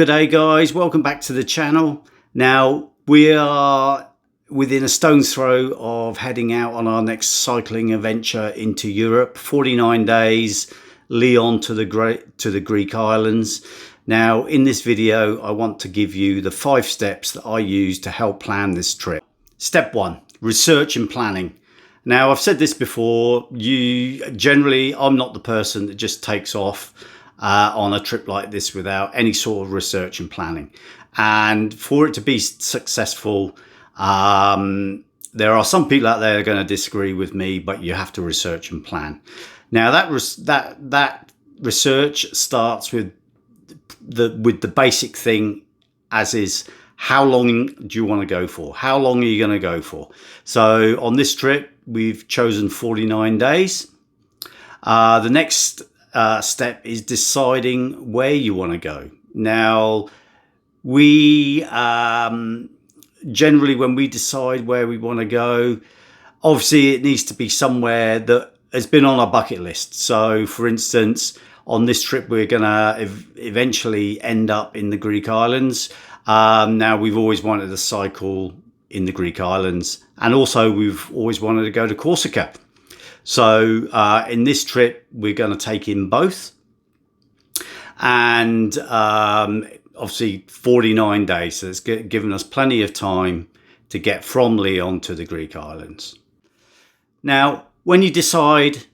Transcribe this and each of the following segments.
good day guys, welcome back to the channel. Now we are within a stone's throw of heading out on our next cycling adventure into Europe. 49 days, Lyon to the Greek islands. Now in this video I want to give you the 5 steps that I use to help plan this trip. Step 1, research and planning. Now I've said this before, I'm not the person that just takes off on a trip like this without any sort of research and planning. And for it to be successful, there are some people out there that are going to disagree with me, but you have to research and plan. Now that research starts with the basic thing, as is, how long do you want to go for? How long are you going to go for? So on this trip, we've chosen 49 days. The next step is deciding where you want to go. Now, we generally, when we decide where we want to go, obviously it needs to be somewhere that has been on our bucket list. So for instance, on this trip, we're going to eventually end up in the Greek islands. Now, we've always wanted to cycle in the Greek islands, and also we've always wanted to go to Corsica. So in this trip, we're going to take in both. And obviously 49 days, so it's given us plenty of time to get from Lyon to the Greek islands. Now, when you decide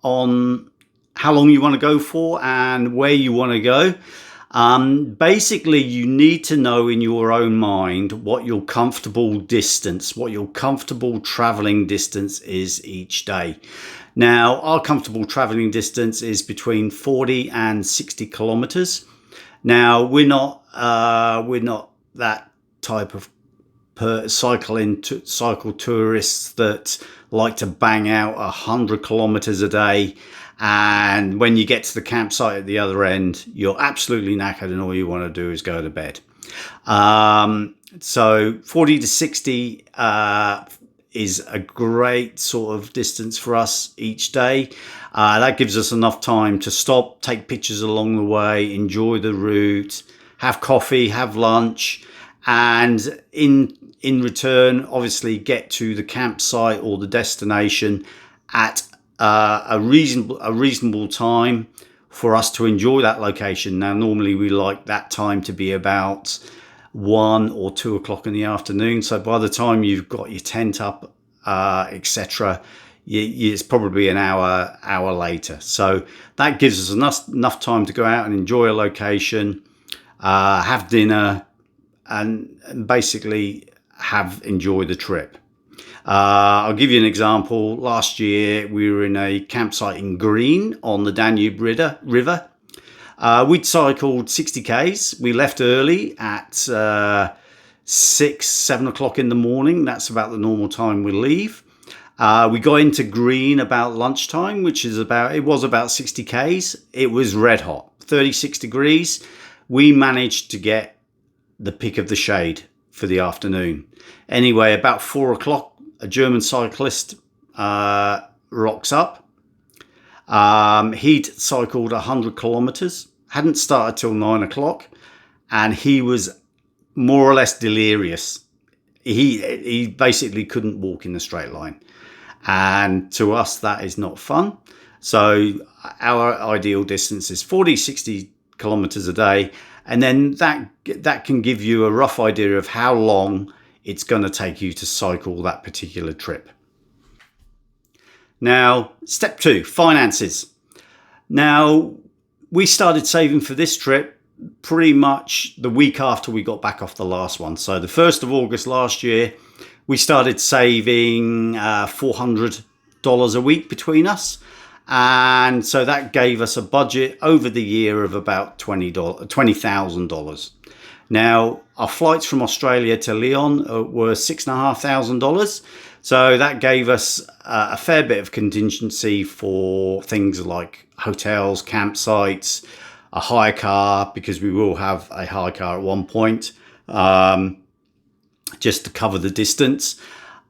on how long you want to go for and where you want to go, basically you need to know in your own mind what your comfortable distance, what your comfortable traveling distance is each day. Now, our comfortable traveling distance is between 40 and 60 kilometers. Now, we're not that type of cycle tourists that like to bang out 100 kilometers a day, and when you get to the campsite at the other end, you're absolutely knackered and all you want to do is go to bed. So 40 to 60 is a great sort of distance for us each day. That gives us enough time to stop, take pictures along the way, enjoy the route, have coffee, have lunch, and in return, obviously get to the campsite or the destination at a reasonable time for us to enjoy that location. Now, normally we like that time to be about 1 or 2 o'clock in the afternoon. So by the time you've got your tent up, etc., it's probably an hour later. So that gives us enough time to go out and enjoy a location, have dinner, and basically enjoy the trip. I'll give you an example. Last year we were in a campsite in Green on the Danube River. We'd cycled 60 Ks. We left early at 7 o'clock in the morning. That's about the normal time we leave. We got into Green about lunchtime, it was about 60 Ks. It was red hot, 36 degrees. We managed to get the pick of the shade for the afternoon. Anyway, about 4 o'clock, a German cyclist rocks up. He'd cycled 100 kilometers, hadn't started till 9 o'clock, and he was more or less delirious. He basically couldn't walk in a straight line. And to us, that is not fun. So our ideal distance is 40, 60 kilometers a day. And then that can give you a rough idea of how long it's going to take you to cycle that particular trip. Now, step 2, finances. Now, we started saving for this trip pretty much the week after we got back off the last one. So the 1st of August last year, we started saving $400 a week between us. And so that gave us a budget over the year of about $20,000. Now, our flights from Australia to Lyon were $6,500. So that gave us a fair bit of contingency for things like hotels, campsites, a hire car, because we will have a hire car at one point, just to cover the distance.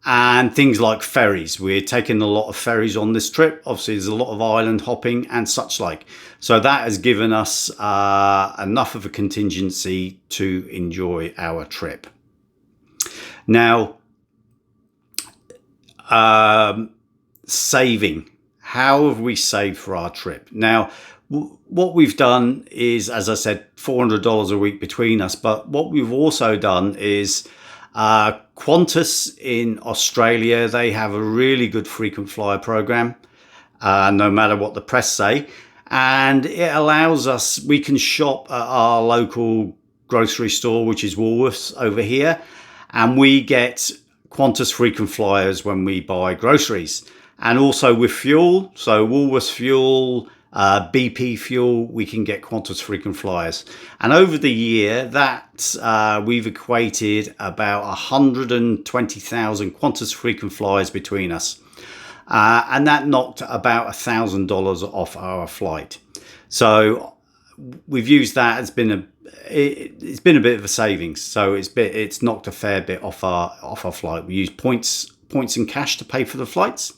and things like ferries. We're taking a lot of ferries on this trip. Obviously, there's a lot of island hopping and such like. So that has given us enough of a contingency to enjoy our trip. Now, saving. How have we saved for our trip? Now, what we've done is, as I said, $400 a week between us. But what we've also done is Qantas in Australia, they have a really good frequent flyer program, no matter what the press say. And it allows us, we can shop at our local grocery store, which is Woolworths over here. And we get Qantas frequent flyers when we buy groceries. And also with fuel, so Woolworths fuel, BP fuel, we can get Qantas frequent flyers. And over the year, that we've equated about 120,000 Qantas frequent flyers between us. And that knocked about $1,000 off our flight. So we've used that. It's been a bit of a savings. So it's knocked a fair bit off our flight. We use points in cash to pay for the flights.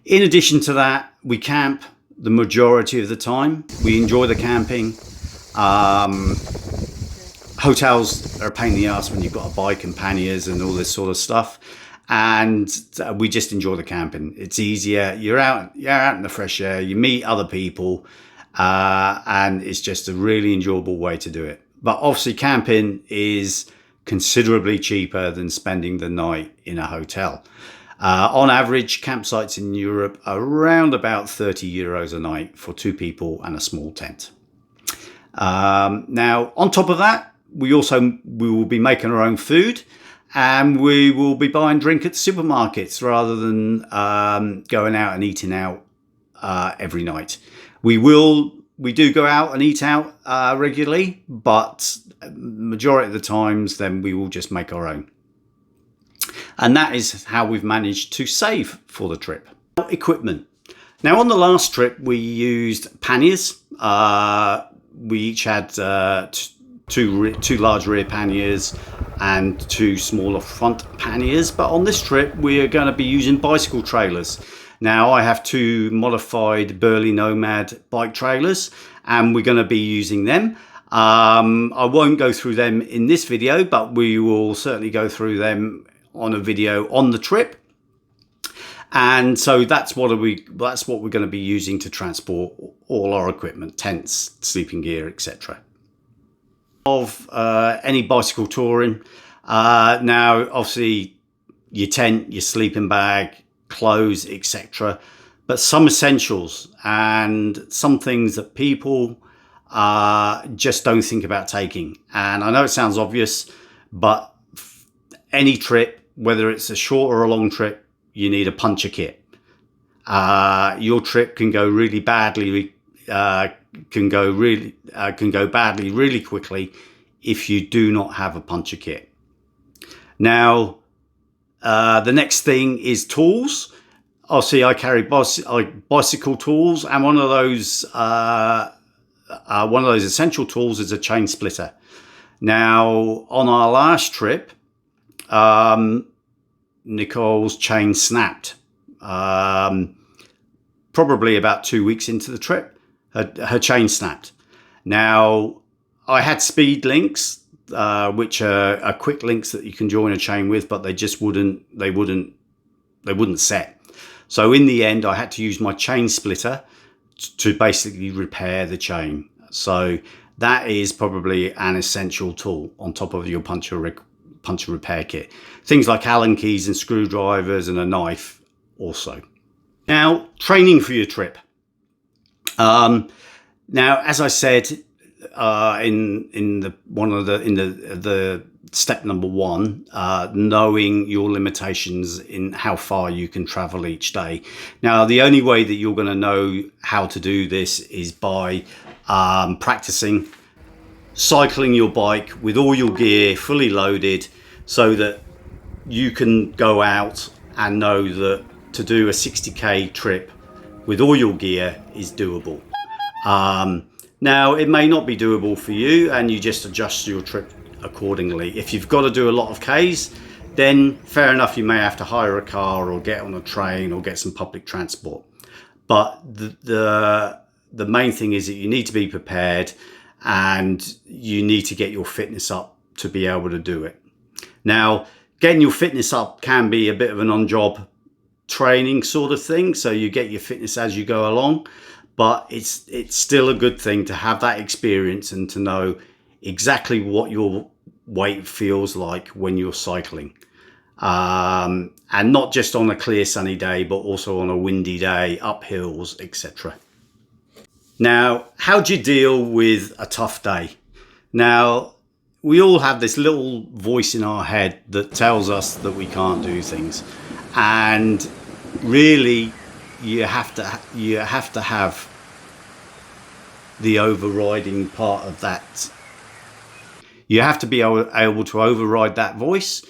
In addition to that, we camp the majority of the time. We enjoy the camping. Hotels are a pain in the ass when you've got a bike and panniers and all this sort of stuff. And we just enjoy the camping. It's easier. You're out in the fresh air. You meet other people, and it's just a really enjoyable way to do it. But obviously, camping is considerably cheaper than spending the night in a hotel. On average, campsites in Europe are around about €30 a night for 2 people and a small tent. Now, on top of that, we will be making our own food, and we will be buying drink at supermarkets rather than going out and eating out every night. We do go out and eat out regularly, but majority of the times, then we will just make our own. And that is how we've managed to save for the trip. Equipment. Now, on the last trip, we used panniers. We each had two large rear panniers and 2 smaller front panniers. But on this trip, we are going to be using bicycle trailers. Now, I have 2 modified Burley Nomad bike trailers, and we're going to be using them. I won't go through them in this video, but we will certainly go through them on a video on the trip. And so that's what we're going to be using to transport all our equipment, tents, sleeping gear, etc. Of any bicycle touring, now obviously your tent, your sleeping bag, clothes, etc. But some essentials and some things that people just don't think about taking. And I know it sounds obvious, but any trip, whether it's a short or a long trip, you need a puncher kit. Your trip can go really badly, can go badly really quickly if you do not have a puncher kit. Now, the next thing is tools. Obviously, I carry bicycle tools, and one of those essential tools is a chain splitter. Now, on our last trip, Nicole's chain snapped. Probably about 2 weeks into the trip, her chain snapped. Now, I had speed links, which are quick links that you can join a chain with, but they just wouldn't set. So in the end, I had to use my chain splitter to basically repair the chain. So that is probably an essential tool on top of your puncher repair kit. Things like Allen keys and screwdrivers and a knife also. Now, training for your trip. Now, as I said, in the step number 1, knowing your limitations in how far you can travel each day. Now, the only way that you're going to know how to do this is by practicing cycling your bike with all your gear fully loaded, so that you can go out and know that to do a 60k trip with all your gear is doable. Now, it may not be doable for you, and you just adjust your trip accordingly. If you've got to do a lot of Ks, then fair enough, you may have to hire a car or get on a train or get some public transport. But the main thing is that you need to be prepared and you need to get your fitness up to be able to do it. Now, getting your fitness up can be a bit of an on-job training sort of thing. So you get your fitness as you go along, but it's still a good thing to have that experience and to know exactly what your weight feels like when you're cycling. And not just on a clear sunny day, but also on a windy day, up hills, etc. Now, how do you deal with a tough day? Now, we all have this little voice in our head that tells us that we can't do things. And really, you have to have the overriding part of that. You have to be able to override that voice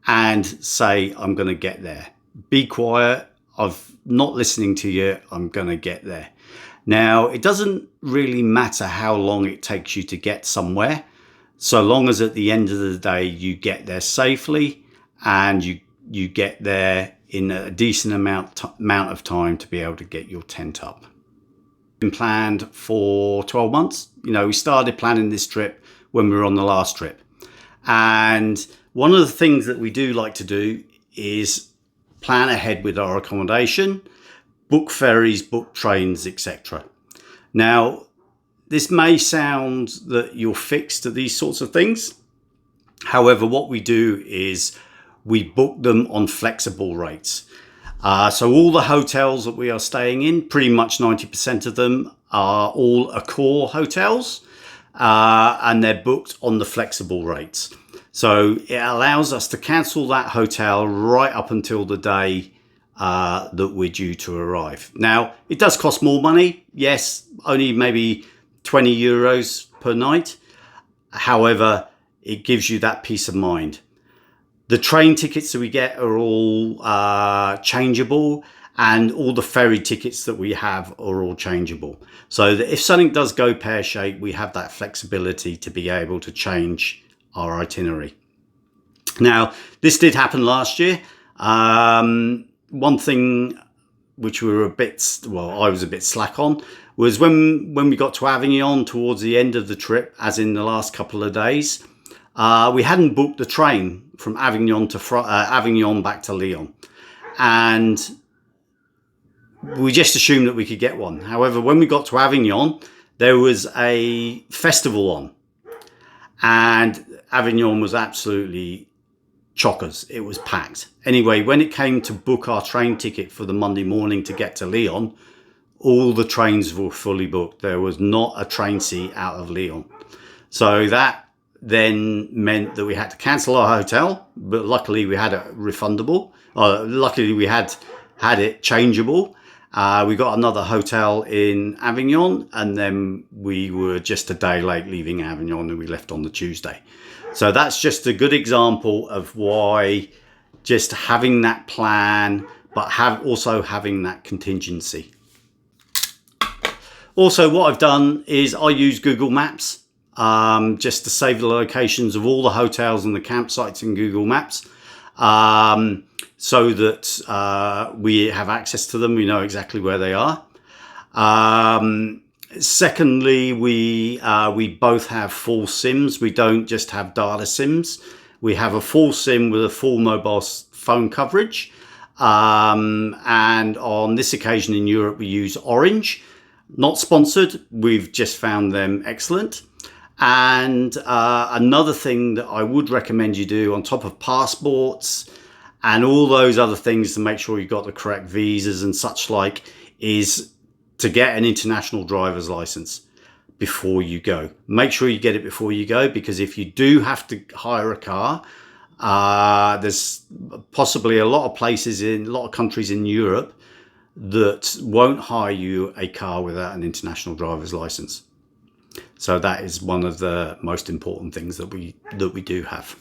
and say, I'm going to get there. Be quiet. I'm not listening to you. I'm going to get there. Now, it doesn't really matter how long it takes you to get somewhere, so long as at the end of the day you get there safely and you get there in a decent amount of time to be able to get your tent up. Been planned for 12 months. You know, we started planning this trip when we were on the last trip. And one of the things that we do like to do is plan ahead with our accommodation, book ferries, book trains, etc. Now, this may sound that you're fixed to these sorts of things. However, what we do is we book them on flexible rates. So all the hotels that we are staying in, pretty much 90% of them are all Accor hotels, and they're booked on the flexible rates. So it allows us to cancel that hotel right up until the day that we're due to arrive. Now, it does cost more money. Yes, only maybe 20 euros per night. However, it gives you that peace of mind. The train tickets that we get are all changeable, and all the ferry tickets that we have are all changeable. So that if something does go pear-shaped, we have that flexibility to be able to change our itinerary. Now, this did happen last year. One thing which we were I was a bit slack on, was when we got to Avignon towards the end of the trip, as in the last couple of days, we hadn't booked the train from Avignon to Avignon back to Lyon, and we just assumed that we could get one. However, when we got to Avignon, there was a festival on, and Avignon was absolutely chockers. It was packed. Anyway, when it came to book our train ticket for the Monday morning to get to Lyon, all the trains were fully booked. There was not a train seat out of Lyon. So that then meant that we had to cancel our hotel, but luckily we had it refundable. Luckily we had it changeable. We got another hotel in Avignon, and then we were just a day late leaving Avignon, and we left on the Tuesday. So that's just a good example of why just having that plan, but also having that contingency. Also, what I've done is I use Google Maps just to save the locations of all the hotels and the campsites in Google Maps, so that we have access to them. We know exactly where they are. Secondly, we both have full SIMs. We don't just have data SIMs. We have a full SIM with a full mobile phone coverage. And on this occasion in Europe, we use Orange. Not sponsored. We've just found them excellent. And another thing that I would recommend you do on top of passports and all those other things to make sure you've got the correct visas and such like is to get an international driver's license before you go. Make sure you get it before you go, because if you do have to hire a car, there's possibly a lot of places in a lot of countries in Europe that won't hire you a car without an international driver's license. So that is one of the most important things that we do have.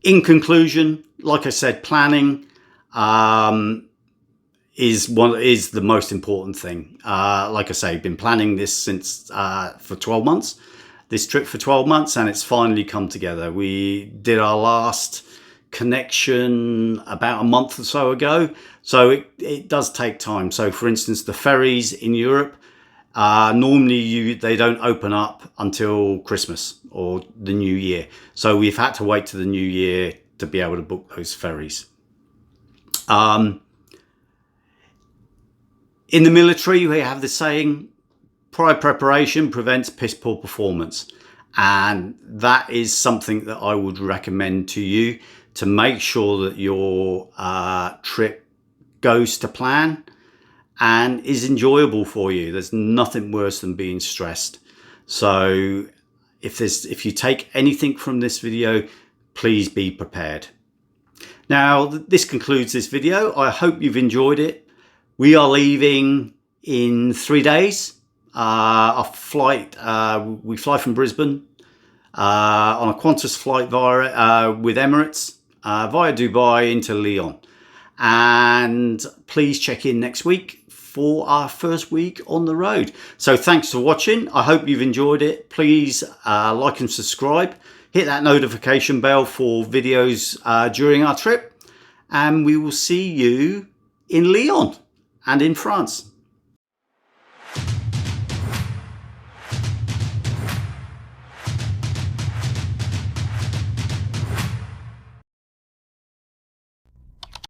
In conclusion, like I said, planning is the most important thing. Like I say, been planning this since for 12 months. this trip for 12 months, and it's finally come together. We did our last connection about a month or so ago, so it does take time. So for instance, the ferries in Europe, normally they don't open up until Christmas or the New Year, so we've had to wait to the New Year to be able to book those ferries. In the military, we have the saying, prior preparation prevents piss poor performance. And that is something that I would recommend to you, to make sure that your trip goes to plan and is enjoyable for you. There's nothing worse than being stressed. So if you take anything from this video, please be prepared. Now, this concludes this video. I hope you've enjoyed it. We are leaving in 3 days. Our flight, we fly from Brisbane on a Qantas flight with Emirates via Dubai into Lyon. And please check in next week for our first week on the road. So thanks for watching. I hope you've enjoyed it. Please like and subscribe. Hit that notification bell for videos during our trip. And we will see you in Lyon and in France.